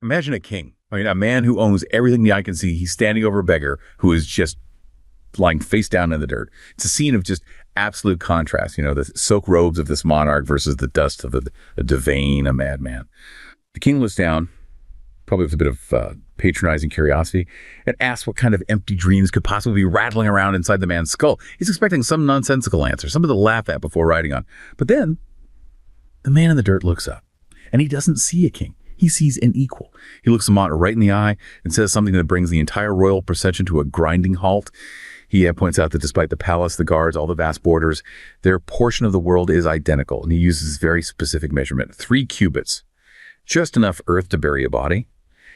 Imagine a king. I mean, a man who owns everything the eye can see. He's standing over a beggar who is just lying face down in the dirt. It's a scene of just absolute contrast, the silk robes of this monarch versus the dust of a divane, a madman. The king looks down, probably with a bit of patronizing curiosity, and asks what kind of empty dreams could possibly be rattling around inside the man's skull. He's expecting some nonsensical answer, something to laugh at before riding on. But then, the man in the dirt looks up, and he doesn't see a king. He sees an equal. He looks the monarch right in the eye and says something that brings the entire royal procession to a grinding halt. He points out that despite the palace, the guards, all the vast borders, their portion of the world is identical. And he uses very specific measurement, 3 cubits, just enough earth to bury a body.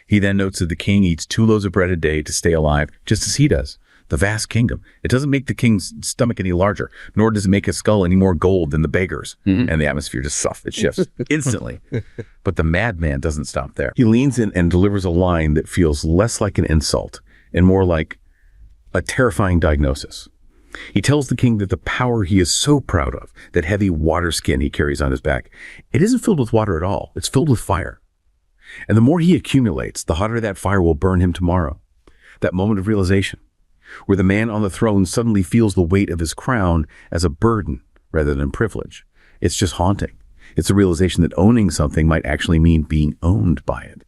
He then notes that the king eats 2 loaves of bread a day to stay alive, just as he does. The vast kingdom. It doesn't make the king's stomach any larger, nor does it make his skull any more gold than the beggar's. And the atmosphere just it shifts instantly. But the madman doesn't stop there. He leans in and delivers a line that feels less like an insult and more like a terrifying diagnosis. He tells the king that the power he is so proud of, that heavy water skin he carries on his back, it isn't filled with water at all. It's filled with fire. And the more he accumulates, the hotter that fire will burn him tomorrow. That moment of realization, where the man on the throne suddenly feels the weight of his crown as a burden rather than privilege. It's just haunting. It's a realization that owning something might actually mean being owned by it.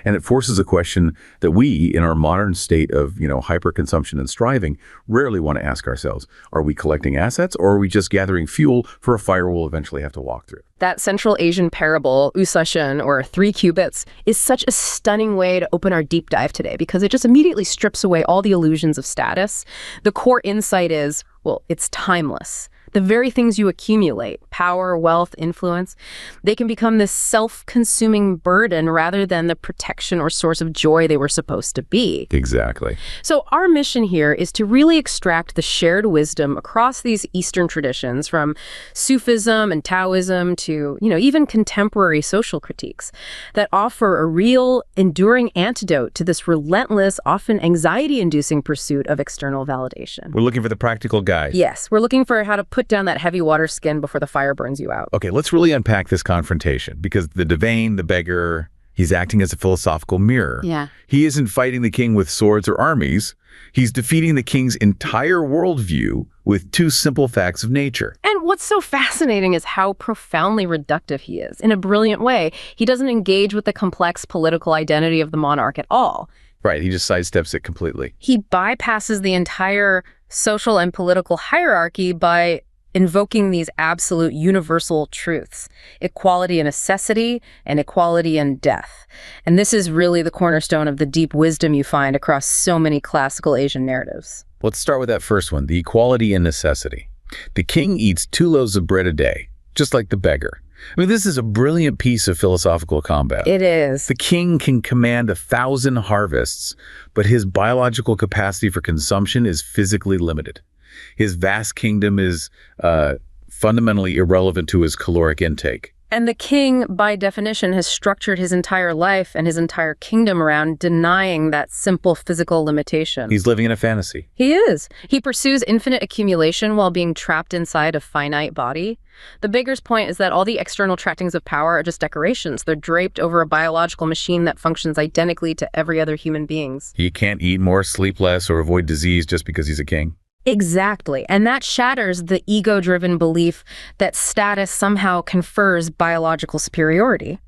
And it forces a question that we, in our modern state of, hyperconsumption and striving, rarely want to ask ourselves. Are we collecting assets, or are we just gathering fuel for a fire we'll eventually have to walk through? That Central Asian parable, Usashen, or 3 cubits, is such a stunning way to open our deep dive today because it just immediately strips away all the illusions of status. The core insight is, it's timeless. The very things you accumulate, power, wealth, influence, they can become this self-consuming burden rather than the protection or source of joy they were supposed to be. Exactly. So our mission here is to really extract the shared wisdom across these Eastern traditions, from Sufism and Taoism to, even contemporary social critiques, that offer a real, enduring antidote to this relentless, often anxiety-inducing pursuit of external validation. We're looking for the practical guide. Yes, we're looking for how to put down that heavy water skin before the fire burns you out. Okay, let's really unpack this confrontation, because the divane, the beggar, he's acting as a philosophical mirror. Yeah. He isn't fighting the king with swords or armies. He's defeating the king's entire worldview with 2 simple facts of nature. And what's so fascinating is how profoundly reductive he is. In a brilliant way, he doesn't engage with the complex political identity of the monarch at all. Right, he just sidesteps it completely. He bypasses the entire social and political hierarchy by invoking these absolute universal truths: equality and necessity, and equality and death. And this is really the cornerstone of the deep wisdom you find across so many classical Asian narratives. Let's start with that first one, the equality and necessity. The king eats 2 loaves of bread a day, just like the beggar. I mean, this is a brilliant piece of philosophical combat. It is. The king can command 1,000 harvests, but his biological capacity for consumption is physically limited. His vast kingdom is fundamentally irrelevant to his caloric intake. And the king, by definition, has structured his entire life and his entire kingdom around denying that simple physical limitation. He's living in a fantasy. He is. He pursues infinite accumulation while being trapped inside a finite body. The beggar's point is that all the external trappings of power are just decorations. They're draped over a biological machine that functions identically to every other human being's. He can't eat more, sleep less, or avoid disease just because he's a king. Exactly. And that shatters the ego-driven belief that status somehow confers biological superiority.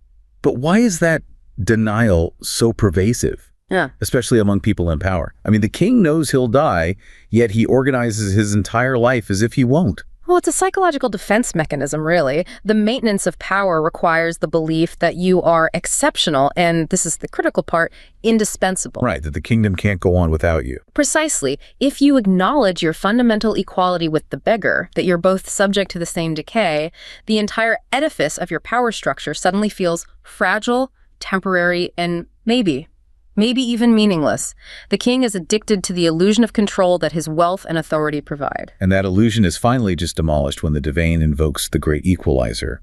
But why is that denial so pervasive? Yeah. Especially among people in power. I mean, the king knows he'll die, yet he organizes his entire life as if he won't. Well, it's a psychological defense mechanism, really. The maintenance of power requires the belief that you are exceptional, and this is the critical part, indispensable. Right, that the kingdom can't go on without you. Precisely. If you acknowledge your fundamental equality with the beggar, that you're both subject to the same decay, the entire edifice of your power structure suddenly feels fragile, temporary, and maybe even meaningless. The king is addicted to the illusion of control that his wealth and authority provide. And that illusion is finally just demolished when the divane invokes the great equalizer,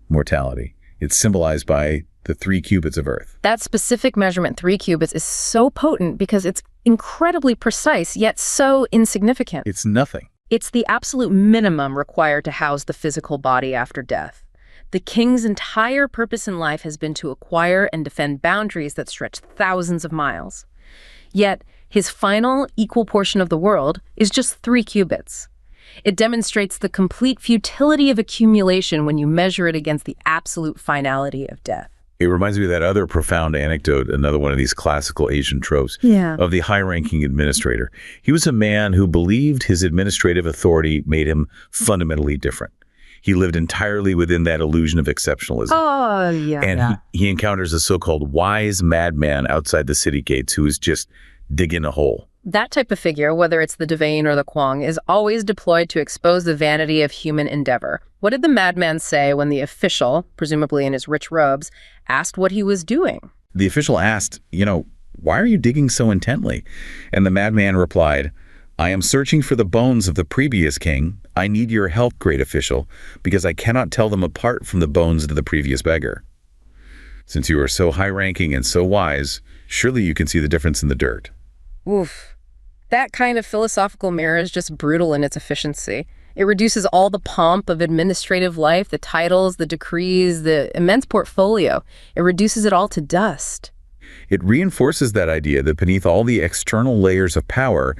mortality. It's symbolized by the 3 cubits of earth. That specific measurement, 3 cubits, is so potent because it's incredibly precise, yet so insignificant. It's nothing. It's the absolute minimum required to house the physical body after death. The king's entire purpose in life has been to acquire and defend boundaries that stretch thousands of miles. Yet, his final equal portion of the world is just 3 cubits. It demonstrates the complete futility of accumulation when you measure it against the absolute finality of death. It reminds me of that other profound anecdote, another one of these classical Asian tropes, of the high-ranking administrator. He was a man who believed his administrative authority made him fundamentally different. He lived entirely within that illusion of exceptionalism. Oh, yeah. And he encounters a so-called wise madman outside the city gates who is just digging a hole. That type of figure, whether it's the Devane or the Kwong, is always deployed to expose the vanity of human endeavor. What did the madman say when the official, presumably in his rich robes, asked what he was doing? The official asked, why are you digging so intently? And the madman replied, I am searching for the bones of the previous king. I need your help, great official, because I cannot tell them apart from the bones of the previous beggar. Since you are so high-ranking and so wise, surely you can see the difference in the dirt. Oof. That kind of philosophical mirror is just brutal in its efficiency. It reduces all the pomp of administrative life, the titles, the decrees, the immense portfolio. It reduces it all to dust. It reinforces that idea that beneath all the external layers of power,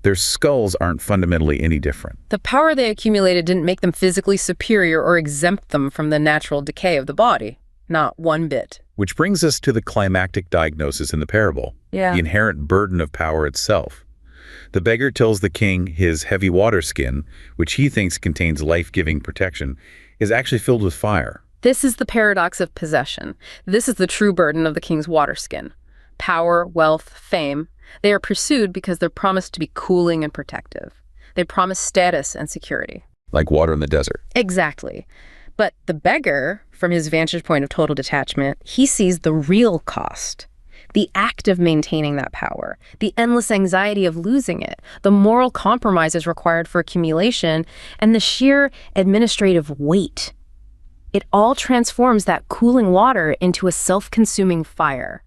their skulls aren't fundamentally any different. The power they accumulated didn't make them physically superior or exempt them from the natural decay of the body. Not one bit. Which brings us to the climactic diagnosis in the parable, the inherent burden of power itself. The beggar tells the king his heavy water skin, which he thinks contains life-giving protection, is actually filled with fire. This is the paradox of possession. This is the true burden of the king's water skin. Power, wealth, fame, they are pursued because they're promised to be cooling and protective. They promise status and security. Like water in the desert. Exactly. But the beggar, from his vantage point of total detachment, he sees the real cost. The act of maintaining that power, the endless anxiety of losing it, the moral compromises required for accumulation, and the sheer administrative weight. It all transforms that cooling water into a self-consuming fire.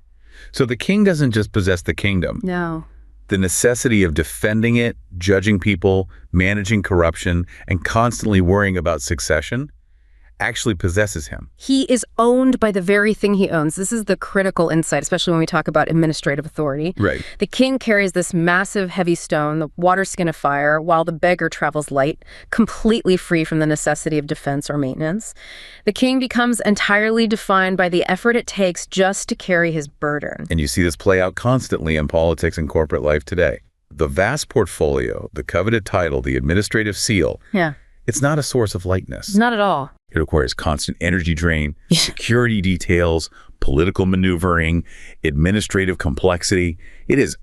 So the king doesn't just possess the kingdom. No. The necessity of defending it, judging people, managing corruption, and constantly worrying about succession actually possesses him. He is owned by the very thing he owns. This is the critical insight, especially when we talk about administrative authority. Right. The king carries this massive heavy stone, the water skin of fire, while the beggar travels light, completely free from the necessity of defense or maintenance. The king becomes entirely defined by the effort it takes just to carry his burden. And you see this play out constantly in politics and corporate life today. The vast portfolio, the coveted title, the administrative seal, it's not a source of lightness. Not at all. It requires constant energy drain, security details, political maneuvering, administrative complexity. It is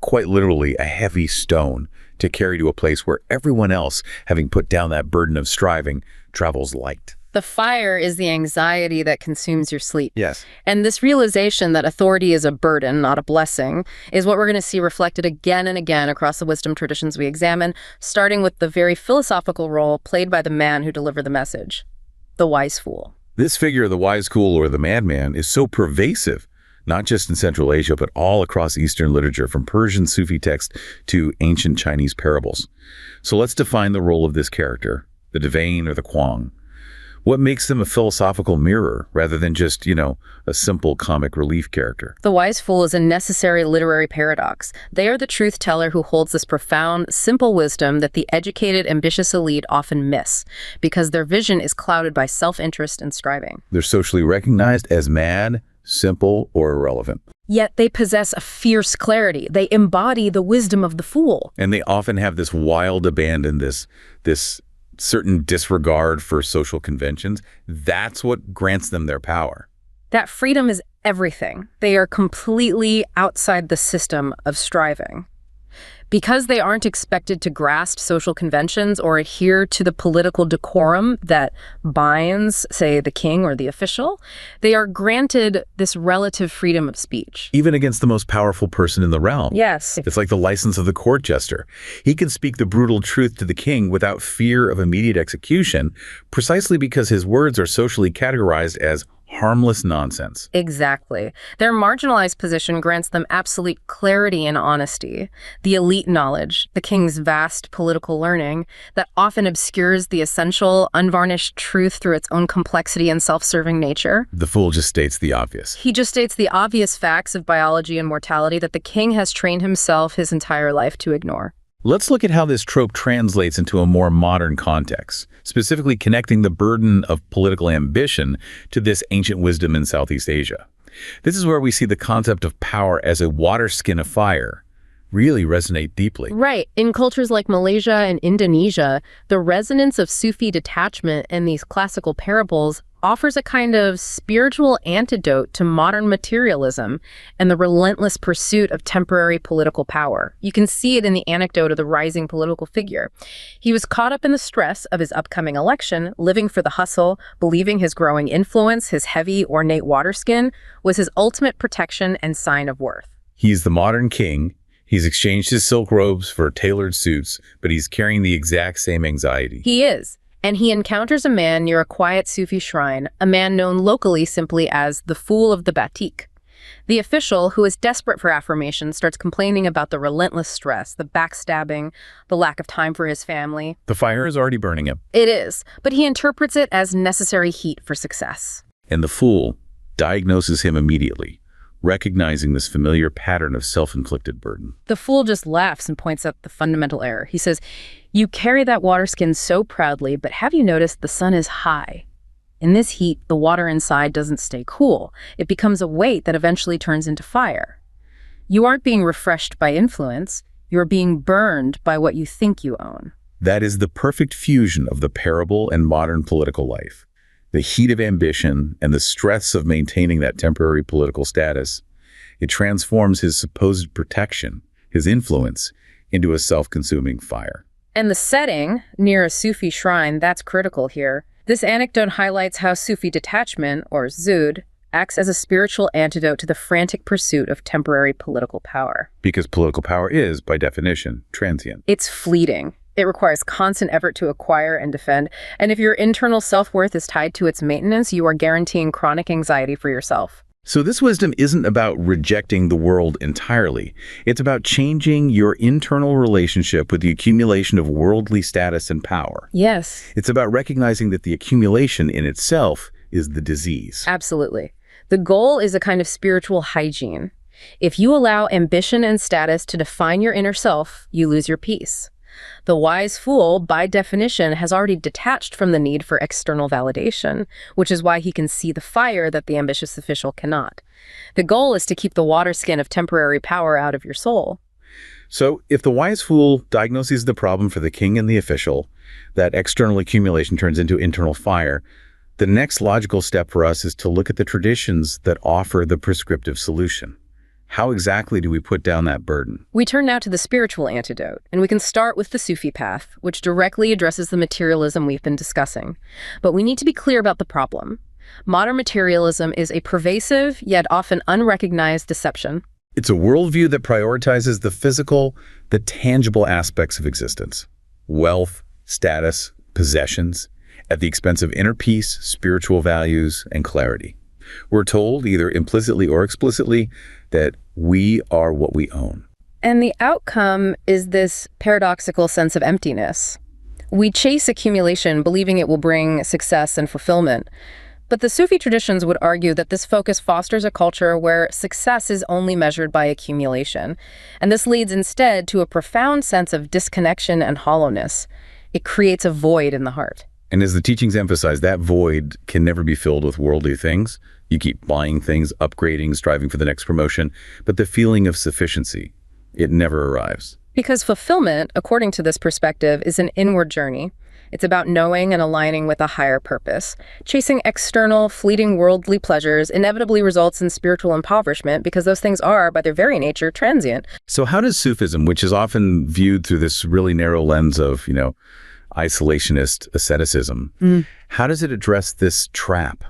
quite literally a heavy stone to carry to a place where everyone else, having put down that burden of striving, travels light. The fire is the anxiety that consumes your sleep. Yes. And this realization that authority is a burden, not a blessing, is what we're going to see reflected again and again across the wisdom traditions we examine, starting with the very philosophical role played by the man who delivered the message. The wise fool. This figure, the wise fool or the madman, is so pervasive, not just in Central Asia, but all across Eastern literature, from Persian Sufi texts to ancient Chinese parables. So let's define the role of this character, the Devane or the Kwong. What makes them a philosophical mirror rather than just, a simple comic relief character? The wise fool is a necessary literary paradox. They are the truth teller who holds this profound, simple wisdom that the educated, ambitious elite often miss because their vision is clouded by self-interest and striving. They're socially recognized as mad, simple, or irrelevant. Yet they possess a fierce clarity. They embody the wisdom of the fool. And they often have this wild abandon, this certain disregard for social conventions. That's what grants them their power. That freedom is everything. They are completely outside the system of striving. Because they aren't expected to grasp social conventions or adhere to the political decorum that binds, say, the king or the official, they are granted this relative freedom of speech. Even against the most powerful person in the realm. Yes. It's like the license of the court jester. He can speak the brutal truth to the king without fear of immediate execution, precisely because his words are socially categorized as harmless nonsense. Exactly. Their marginalized position grants them absolute clarity and honesty. The elite knowledge, the king's vast political learning, that often obscures the essential, unvarnished truth through its own complexity and self-serving nature. The fool just states the obvious. He just states the obvious facts of biology and mortality that the king has trained himself his entire life to ignore. Let's look at how this trope translates into a more modern context, specifically connecting the burden of political ambition to this ancient wisdom in Southeast Asia. This is where we see the concept of power as a water skin of fire really resonate deeply. Right. In cultures like Malaysia and Indonesia, the resonance of Sufi detachment and these classical parables offers a kind of spiritual antidote to modern materialism and the relentless pursuit of temporary political power. You can see it in the anecdote of the rising political figure. He was caught up in the stress of his upcoming election, living for the hustle, believing his growing influence, his heavy, ornate water skin, was his ultimate protection and sign of worth. He's the modern king. He's exchanged his silk robes for tailored suits, but he's carrying the exact same anxiety. He is. And he encounters a man near a quiet Sufi shrine, a man known locally simply as the Fool of the Batik. The official, who is desperate for affirmation, starts complaining about the relentless stress, the backstabbing, the lack of time for his family. The fire is already burning him. It is, but he interprets it as necessary heat for success. And the fool diagnoses him immediately, recognizing this familiar pattern of self-inflicted burden. The fool just laughs and points out the fundamental error. He says, "You carry that water skin so proudly, but have you noticed the sun is high? In this heat, the water inside doesn't stay cool. It becomes a weight that eventually turns into fire. You aren't being refreshed by influence. You're being burned by what you think you own." That is the perfect fusion of the parable and modern political life. The heat of ambition and the stress of maintaining that temporary political status. It transforms his supposed protection, his influence, into a self-consuming fire. And the setting, near a Sufi shrine, that's critical here. This anecdote highlights how Sufi detachment, or Zuhd, acts as a spiritual antidote to the frantic pursuit of temporary political power. Because political power is, by definition, transient. It's fleeting. It requires constant effort to acquire and defend. And if your internal self-worth is tied to its maintenance, you are guaranteeing chronic anxiety for yourself. So this wisdom isn't about rejecting the world entirely. It's about changing your internal relationship with the accumulation of worldly status and power. Yes. It's about recognizing that the accumulation in itself is the disease. Absolutely. The goal is a kind of spiritual hygiene. If you allow ambition and status to define your inner self, you lose your peace. The wise fool, by definition, has already detached from the need for external validation, which is why he can see the fire that the ambitious official cannot. The goal is to keep the water skin of temporary power out of your soul. So if the wise fool diagnoses the problem for the king and the official, that external accumulation turns into internal fire, the next logical step for us is to look at the traditions that offer the prescriptive solution. How exactly do we put down that burden? We turn now to the spiritual antidote, and we can start with the Sufi path, which directly addresses the materialism we've been discussing. But we need to be clear about the problem. Modern materialism is a pervasive, yet often unrecognized deception. It's a worldview that prioritizes the physical, the tangible aspects of existence. Wealth, status, possessions, at the expense of inner peace, spiritual values, and clarity. We're told, either implicitly or explicitly, that we are what we own. And the outcome is this paradoxical sense of emptiness. We chase accumulation, believing it will bring success and fulfillment. But the Sufi traditions would argue that this focus fosters a culture where success is only measured by accumulation. And this leads instead to a profound sense of disconnection and hollowness. It creates a void in the heart. And as the teachings emphasize, that void can never be filled with worldly things. You keep buying things, upgrading, striving for the next promotion, but the feeling of sufficiency, it never arrives. Because fulfillment, according to this perspective, is an inward journey. It's about knowing and aligning with a higher purpose. Chasing external, fleeting worldly pleasures inevitably results in spiritual impoverishment because those things are, by their very nature, transient. So how does Sufism, which is often viewed through this really narrow lens of, isolationist asceticism, how does it address this trap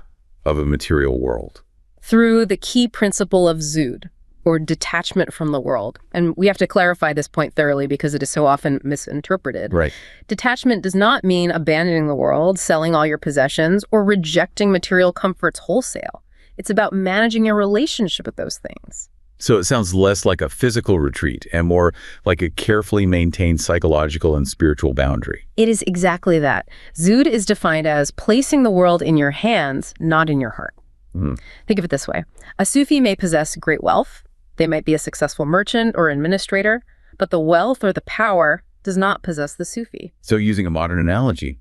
of a material world? Through the key principle of Zuhd. or detachment from the world. And we have to clarify this point thoroughly because it is so often misinterpreted. Right. Detachment does not mean abandoning the world, selling all your possessions, or rejecting material comforts wholesale. It's about managing your relationship with those things. So it sounds less like a physical retreat and more like a carefully maintained psychological and spiritual boundary. It is exactly that. Zuhd is defined as placing the world in your hands, not in your heart. Think of it this way. A Sufi may possess great wealth. They might be a successful merchant or administrator, but the wealth or the power does not possess the Sufi. So using a modern analogy,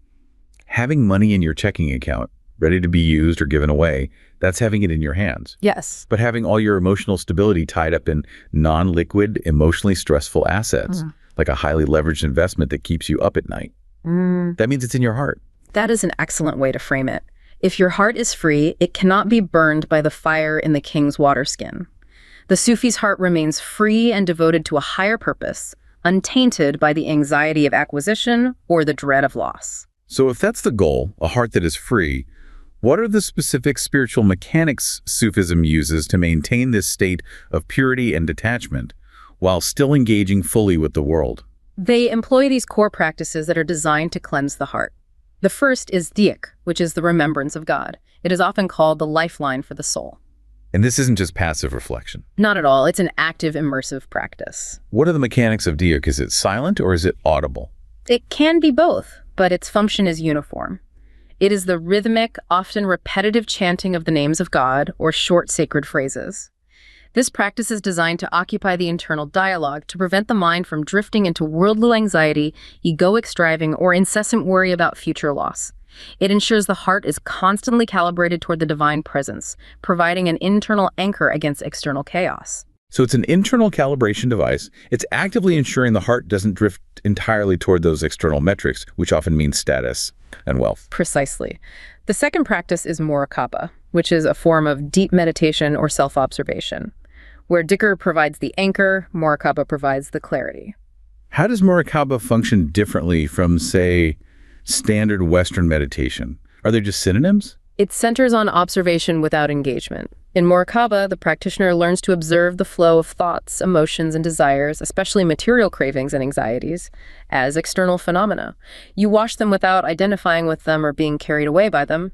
having money in your checking account, ready to be used or given away, that's having it in your hands. Yes. But having all your emotional stability tied up in non-liquid, emotionally stressful assets, like a highly leveraged investment that keeps you up at night, that means it's in your heart. That is an excellent way to frame it. If your heart is free, it cannot be burned by the fire in the king's water skin. The Sufi's heart remains free and devoted to a higher purpose, untainted by the anxiety of acquisition or the dread of loss. So if that's the goal, a heart that is free, what are the specific spiritual mechanics Sufism uses to maintain this state of purity and detachment while still engaging fully with the world? They employ these core practices that are designed to cleanse the heart. The first is Dhikr, which is the remembrance of God. It is often called the lifeline for the soul. And this isn't just passive reflection. Not at all. It's an active, immersive practice. What are the mechanics of Dhikr? Is it silent or is it audible? It can be both, but its function is uniform. It is the rhythmic, often repetitive chanting of the names of God or short sacred phrases. This practice is designed to occupy the internal dialogue to prevent the mind from drifting into worldly anxiety, egoic striving, or incessant worry about future loss. It ensures the heart is constantly calibrated toward the divine presence, providing an internal anchor against external chaos. So it's an internal calibration device. It's actively ensuring the heart doesn't drift entirely toward those external metrics, which often means status and wealth. Precisely. The second practice is Muraqaba, which is a form of deep meditation or self-observation. Where Dhikr provides the anchor, Muraqaba provides the clarity. How does Muraqaba function differently from, say, standard Western meditation? Are they just synonyms? It centers on observation without engagement. In Muraqaba, the practitioner learns to observe the flow of thoughts, emotions, and desires, especially material cravings and anxieties, as external phenomena. You watch them without identifying with them or being carried away by them.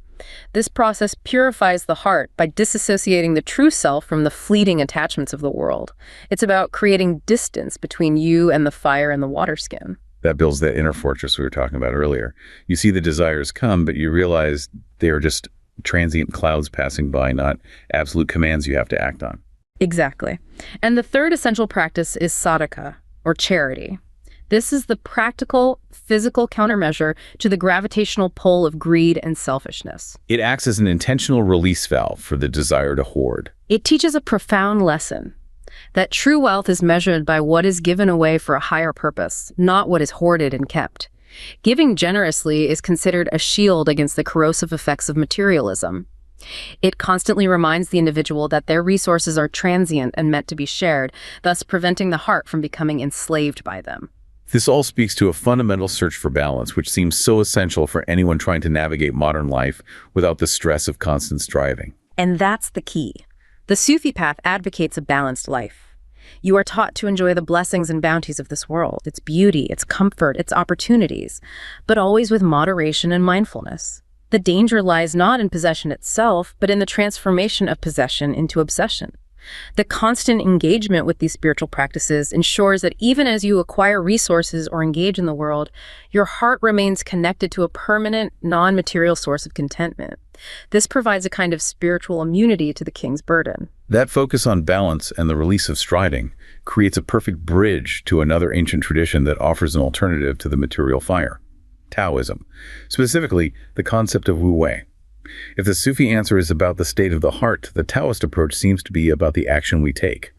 This process purifies the heart by disassociating the true self from the fleeting attachments of the world. It's about creating distance between you and the fire and the water skin. That builds that inner fortress we were talking about earlier. You see the desires come, but you realize they are just transient clouds passing by, not absolute commands you have to act on. Exactly. And the third essential practice is Sadaqa, or charity. This is the practical, physical countermeasure to the gravitational pull of greed and selfishness. It acts as an intentional release valve for the desire to hoard. It teaches a profound lesson, that true wealth is measured by what is given away for a higher purpose, not what is hoarded and kept. Giving generously is considered a shield against the corrosive effects of materialism. It constantly reminds the individual that their resources are transient and meant to be shared, thus preventing the heart from becoming enslaved by them. This all speaks to a fundamental search for balance, which seems so essential for anyone trying to navigate modern life without the stress of constant striving. And that's the key. The Sufi path advocates a balanced life. You are taught to enjoy the blessings and bounties of this world, its beauty, its comfort, its opportunities, but always with moderation and mindfulness. The danger lies not in possession itself, but in the transformation of possession into obsession. The constant engagement with these spiritual practices ensures that even as you acquire resources or engage in the world, your heart remains connected to a permanent, non-material source of contentment. This provides a kind of spiritual immunity to the king's burden. That focus on balance and the release of striving creates a perfect bridge to another ancient tradition that offers an alternative to the material fire, Taoism, specifically the concept of Wu Wei. If the Sufi answer is about the state of the heart, the Taoist approach seems to be about the action we take,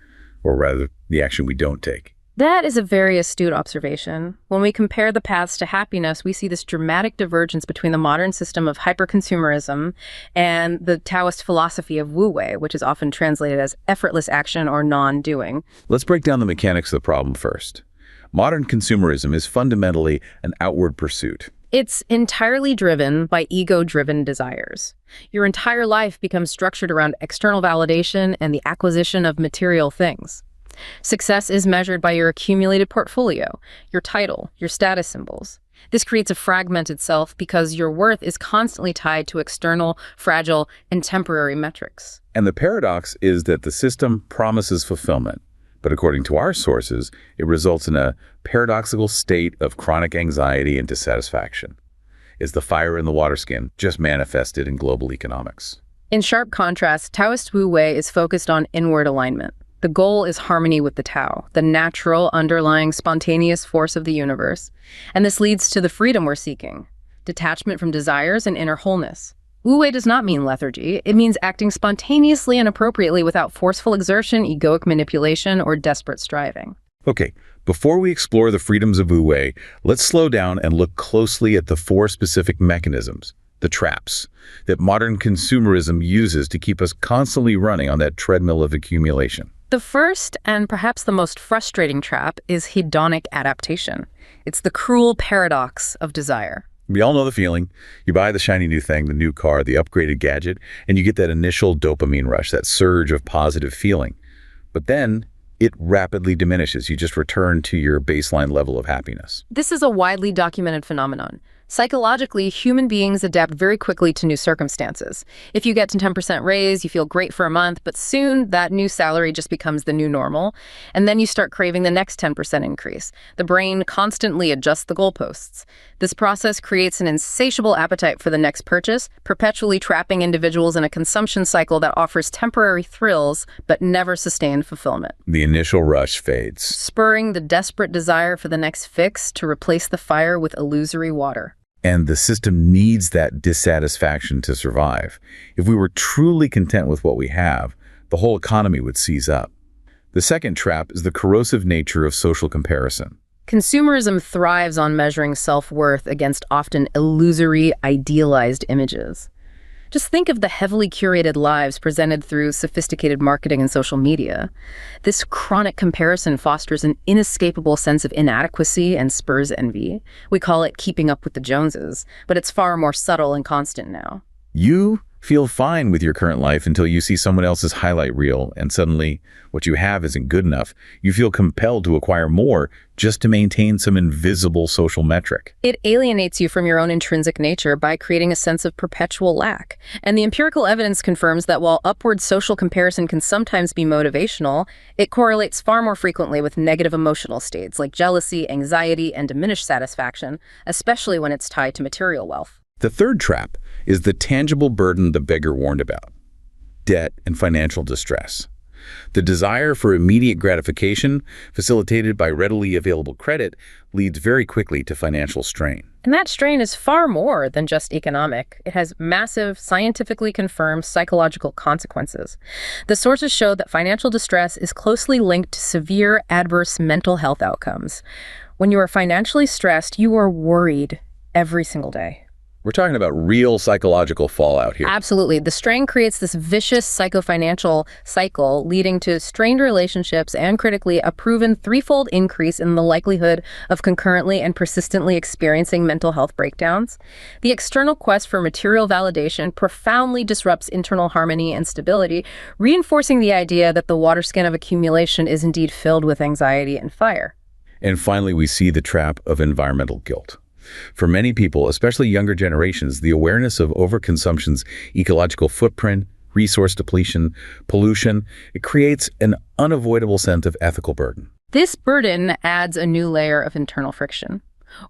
or rather, the action we don't take. That is a very astute observation. When we compare the paths to happiness, we see this dramatic divergence between the modern system of hyper-consumerism and the Taoist philosophy of Wu Wei, which is often translated as effortless action or non-doing. Let's break down the mechanics of the problem first. Modern consumerism is fundamentally an outward pursuit. It's entirely driven by ego-driven desires. Your entire life becomes structured around external validation and the acquisition of material things. Success is measured by your accumulated portfolio, your title, your status symbols. This creates a fragmented self because your worth is constantly tied to external, fragile, and temporary metrics. And the paradox is that the system promises fulfillment, but according to our sources, it results in a paradoxical state of chronic anxiety and dissatisfaction. Is the fire in the water skin just manifested in global economics? In sharp contrast, Taoist Wu Wei is focused on inward alignment. The goal is harmony with the Tao, the natural, underlying, spontaneous force of the universe. And this leads to the freedom we're seeking, detachment from desires and inner wholeness. Wu Wei does not mean lethargy. It means acting spontaneously and appropriately without forceful exertion, egoic manipulation, or desperate striving. Okay, before we explore the freedoms of Wu Wei, let's slow down and look closely at the 4 specific mechanisms, the traps, that modern consumerism uses to keep us constantly running on that treadmill of accumulation. The first, and perhaps the most frustrating trap, is hedonic adaptation. It's the cruel paradox of desire. We all know the feeling. You buy the shiny new thing, the new car, the upgraded gadget, and you get that initial dopamine rush, that surge of positive feeling. But then it rapidly diminishes. You just return to your baseline level of happiness. This is a widely documented phenomenon. Psychologically, human beings adapt very quickly to new circumstances. If you get a 10% raise, you feel great for a month, but soon that new salary just becomes the new normal, and then you start craving the next 10% increase. The brain constantly adjusts the goalposts. This process creates an insatiable appetite for the next purchase, perpetually trapping individuals in a consumption cycle that offers temporary thrills but never sustained fulfillment. The initial rush fades, Spurring the desperate desire for the next fix to replace the fire with illusory water. and the system needs that dissatisfaction to survive. If we were truly content with what we have, the whole economy would seize up. The second trap is the corrosive nature of social comparison. Consumerism thrives on measuring self-worth against often illusory, idealized images. Just think of the heavily curated lives presented through sophisticated marketing and social media. This chronic comparison fosters an inescapable sense of inadequacy and spurs envy. We call it keeping up with the Joneses, but it's far more subtle and constant now. You feel fine with your current life until you see someone else's highlight reel, and suddenly what you have isn't good enough. You feel compelled to acquire more just to maintain some invisible social metric. It alienates you from your own intrinsic nature by creating a sense of perpetual lack. And the empirical evidence confirms that while upward social comparison can sometimes be motivational, it correlates far more frequently with negative emotional states like jealousy, anxiety, and diminished satisfaction, especially when it's tied to material wealth. The third trap is the tangible burden the beggar warned about: debt and financial distress. The desire for immediate gratification, facilitated by readily available credit, leads very quickly to financial strain. And that strain is far more than just economic. It has massive, scientifically confirmed psychological consequences. The sources show that financial distress is closely linked to severe adverse mental health outcomes. When you are financially stressed, you are worried every single day. We're talking about real psychological fallout here. Absolutely. The strain creates this vicious psychofinancial cycle leading to strained relationships and, critically, a proven threefold increase in the likelihood of concurrently and persistently experiencing mental health breakdowns. The external quest for material validation profoundly disrupts internal harmony and stability, reinforcing the idea that the waterskin of accumulation is indeed filled with anxiety and fire. And finally, we see the trap of environmental guilt. For many people, especially younger generations, the awareness of overconsumption's ecological footprint, resource depletion, pollution, it creates an unavoidable sense of ethical burden. This burden adds a new layer of internal friction.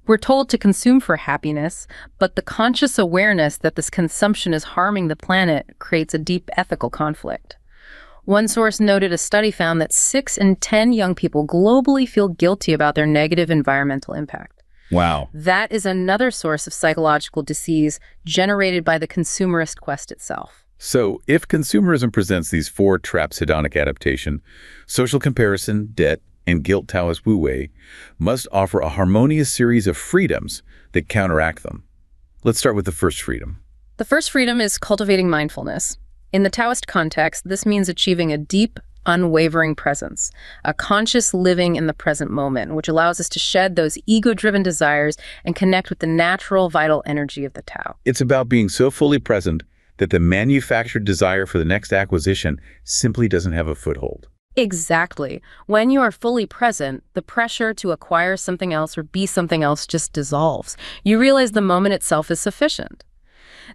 We're told to consume for happiness, but the conscious awareness that this consumption is harming the planet creates a deep ethical conflict. One source noted a study found that 6 in 10 young people globally feel guilty about their negative environmental impact. Wow. That is another source of psychological disease generated by the consumerist quest itself. So if consumerism presents these 4 traps: hedonic adaptation, social comparison, debt, and guilt, Taoist Wu Wei must offer a harmonious series of freedoms that counteract them. Let's start with the first freedom. The first freedom is cultivating mindfulness. In the Taoist context, this means achieving a deep, unwavering presence, a conscious living in the present moment, which allows us to shed those ego-driven desires and connect with the natural, vital energy of the Tao. It's about being so fully present that the manufactured desire for the next acquisition simply doesn't have a foothold. Exactly. When you are fully present, the pressure to acquire something else or be something else just dissolves. You realize the moment itself is sufficient.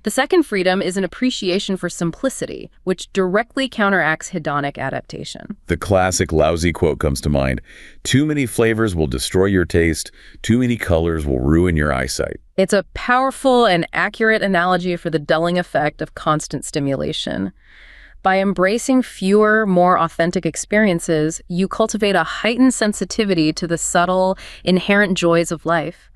The second freedom is an appreciation for simplicity, which directly counteracts hedonic adaptation. The classic lousy quote comes to mind: "Too many flavors will destroy your taste. Too many colors will ruin your eyesight." It's a powerful and accurate analogy for the dulling effect of constant stimulation. By embracing fewer, more authentic experiences, you cultivate a heightened sensitivity to the subtle, inherent joys of life.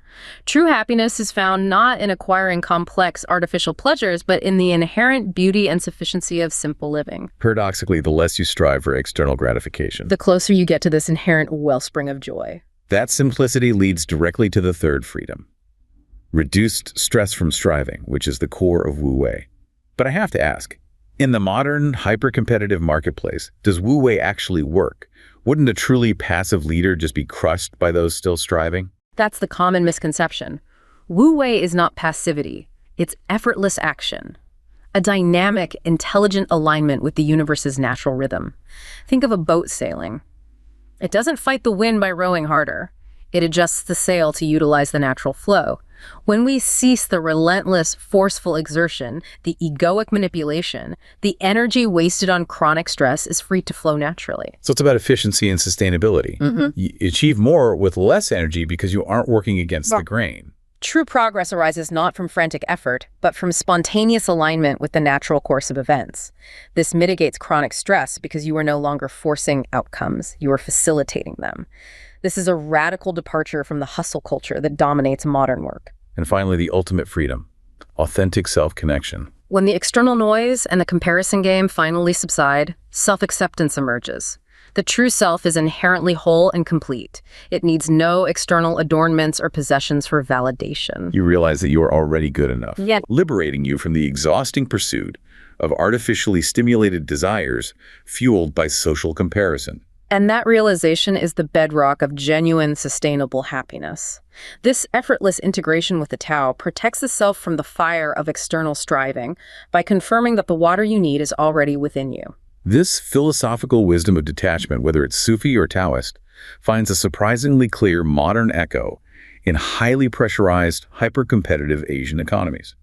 True happiness is found not in acquiring complex, artificial pleasures, but in the inherent beauty and sufficiency of simple living. Paradoxically, the less you strive for external gratification, The closer you get to this inherent wellspring of joy. that simplicity leads directly to the third freedom: reduced stress from striving, which is the core of Wu Wei. But I have to ask, in the modern, hyper-competitive marketplace, does Wu Wei actually work? Wouldn't a truly passive leader just be crushed by those still striving? That's the common misconception. Wu Wei is not passivity. It's effortless action. A dynamic, intelligent alignment with the universe's natural rhythm. Think of a boat sailing. It doesn't fight the wind by rowing harder. It adjusts the sail to utilize the natural flow. When we cease the relentless, forceful exertion, the egoic manipulation, the energy wasted on chronic stress is free to flow naturally. So it's about efficiency and sustainability. You achieve more with less energy because you aren't working against the grain. True progress arises not from frantic effort, but from spontaneous alignment with the natural course of events. This mitigates chronic stress because you are no longer forcing outcomes, you are facilitating them. This is a radical departure from the hustle culture that dominates modern work. And finally, the ultimate freedom: authentic self-connection. When the external noise and the comparison game finally subside, self-acceptance emerges. The true self is inherently whole and complete. It needs no external adornments or possessions for validation. You realize that you are already good enough, Yeah. liberating you from the exhausting pursuit of artificially stimulated desires fueled by social comparison. And that realization is the bedrock of genuine, sustainable happiness. This effortless integration with the Tao protects the self from the fire of external striving by confirming that the water you need is already within you. This philosophical wisdom of detachment, whether it's Sufi or Taoist, finds a surprisingly clear modern echo in highly pressurized, hyper-competitive Asian economies.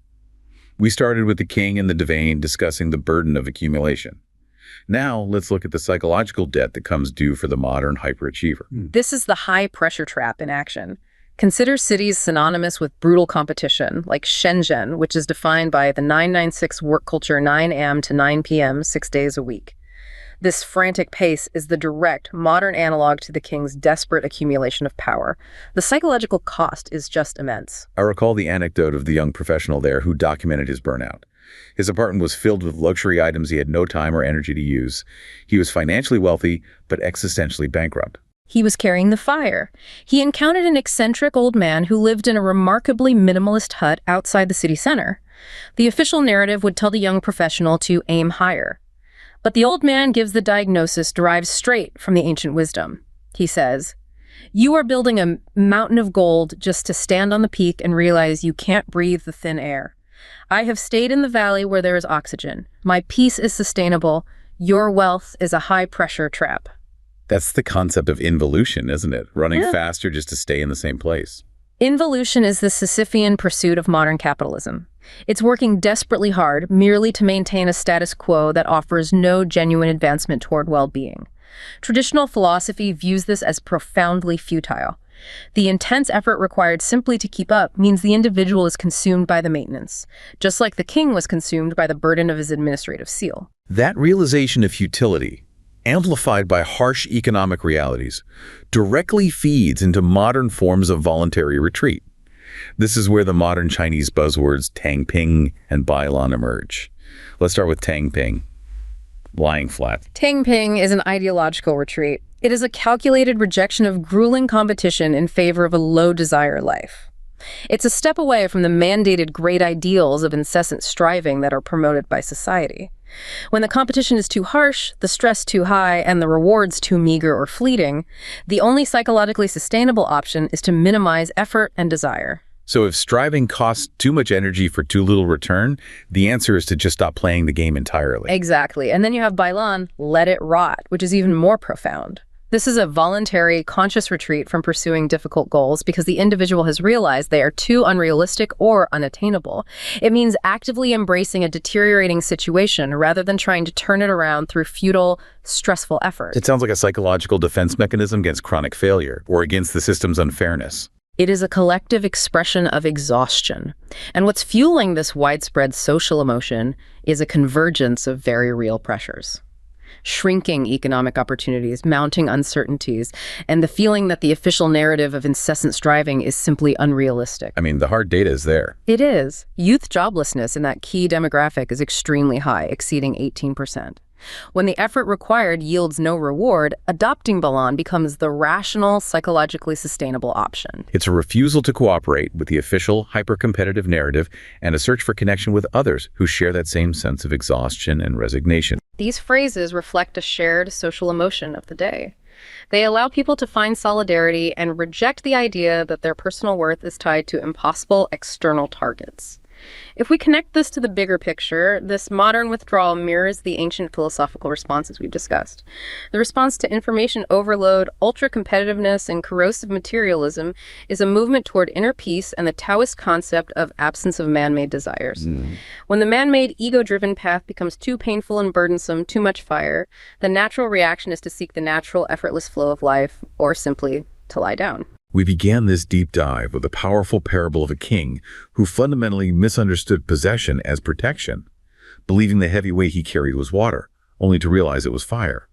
We started with the king and the divane discussing the burden of accumulation. Now, let's look at the psychological debt that comes due for the modern hyperachiever. This is the high-pressure trap in action. Consider cities synonymous with brutal competition, like Shenzhen, which is defined by the 996 work culture 9 a.m. to 9 p.m., 6 days a week. This frantic pace is the direct, modern analog to the king's desperate accumulation of power. The psychological cost is just immense. I recall the anecdote of the young professional there who documented his burnout. His apartment was filled with luxury items he had no time or energy to use. He was financially wealthy, but existentially bankrupt. He was carrying the fire. He encountered an eccentric old man who lived in a remarkably minimalist hut outside the city center. The official narrative would tell the young professional to aim higher. But the old man gives the diagnosis derived straight from the ancient wisdom. He says, "You are building a mountain of gold just to stand on the peak and realize you can't breathe the thin air. I have stayed in the valley where there is oxygen. My peace is sustainable. Your wealth is a high-pressure trap." That's the concept of involution, isn't it? Running faster just to stay in the same place. Involution is the Sisyphean pursuit of modern capitalism. It's working desperately hard merely to maintain a status quo that offers no genuine advancement toward well-being. Traditional philosophy views this as profoundly futile. The intense effort required simply to keep up means the individual is consumed by the maintenance, just like the king was consumed by the burden of his administrative seal. That realization of futility, amplified by harsh economic realities, directly feeds into modern forms of voluntary retreat. This is where the modern Chinese buzzwords Tang Ping and Bailan emerge. Let's start with Tang Ping, lying flat. Tang Ping is an ideological retreat. It is a calculated rejection of grueling competition in favor of a low-desire life. It's a step away from the mandated great ideals of incessant striving that are promoted by society. When the competition is too harsh, the stress too high, and the rewards too meager or fleeting, the only psychologically sustainable option is to minimize effort and desire. So if striving costs too much energy for too little return, the answer is to just stop playing the game entirely. Exactly. And then you have Bailan, let it rot, which is even more profound. This is a voluntary, conscious retreat from pursuing difficult goals because the individual has realized they are too unrealistic or unattainable. It means actively embracing a deteriorating situation rather than trying to turn it around through futile, stressful effort. It sounds like a psychological defense mechanism against chronic failure or against the system's unfairness. It is a collective expression of exhaustion. And what's fueling this widespread social emotion is a convergence of very real pressures. Shrinking economic opportunities, mounting uncertainties, and the feeling that the official narrative of incessant striving is simply unrealistic. I mean, the hard data is there. It is. Youth joblessness in that key demographic is extremely high, exceeding 18%. When the effort required yields no reward, adopting Bailan becomes the rational, psychologically sustainable option. It's a refusal to cooperate with the official, hyper-competitive narrative and a search for connection with others who share that same sense of exhaustion and resignation. These phrases reflect a shared social emotion of the day. They allow people to find solidarity and reject the idea that their personal worth is tied to impossible external targets. If we connect this to the bigger picture, this modern withdrawal mirrors the ancient philosophical responses we've discussed. The response to information overload, ultra-competitiveness, and corrosive materialism is a movement toward inner peace and the Taoist concept of absence of man-made desires. When the man-made, ego-driven path becomes too painful and burdensome, too much fire, the natural reaction is to seek the natural, effortless flow of life, or simply to lie down. We began this deep dive with a powerful parable of a king who fundamentally misunderstood possession as protection, believing the heavy weight he carried was water, only to realize it was fire.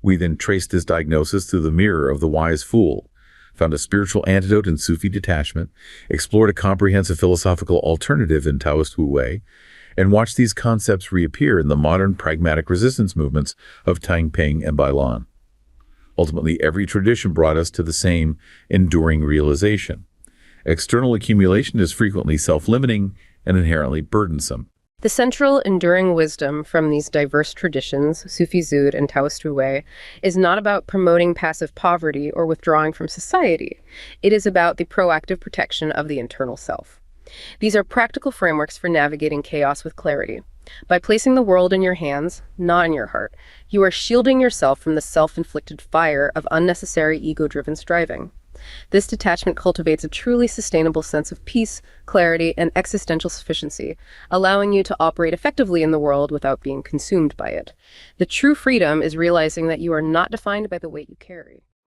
We then traced this diagnosis through the mirror of the wise fool, found a spiritual antidote in Sufi detachment, explored a comprehensive philosophical alternative in Taoist Wu Wei, and watched these concepts reappear in the modern pragmatic resistance movements of Tangping and Bailan. Ultimately, every tradition brought us to the same enduring realization. External accumulation is frequently self-limiting and inherently burdensome. The central enduring wisdom from these diverse traditions, Sufi Zuhd and Taoist Wu Wei, is not about promoting passive poverty or withdrawing from society. It is about the proactive protection of the internal self. These are practical frameworks for navigating chaos with clarity. By placing the world in your hands, not in your heart, you are shielding yourself from the self-inflicted fire of unnecessary ego-driven striving. This detachment cultivates a truly sustainable sense of peace, clarity, and existential sufficiency, allowing you to operate effectively in the world without being consumed by it. The true freedom is realizing that you are not defined by the weight you carry.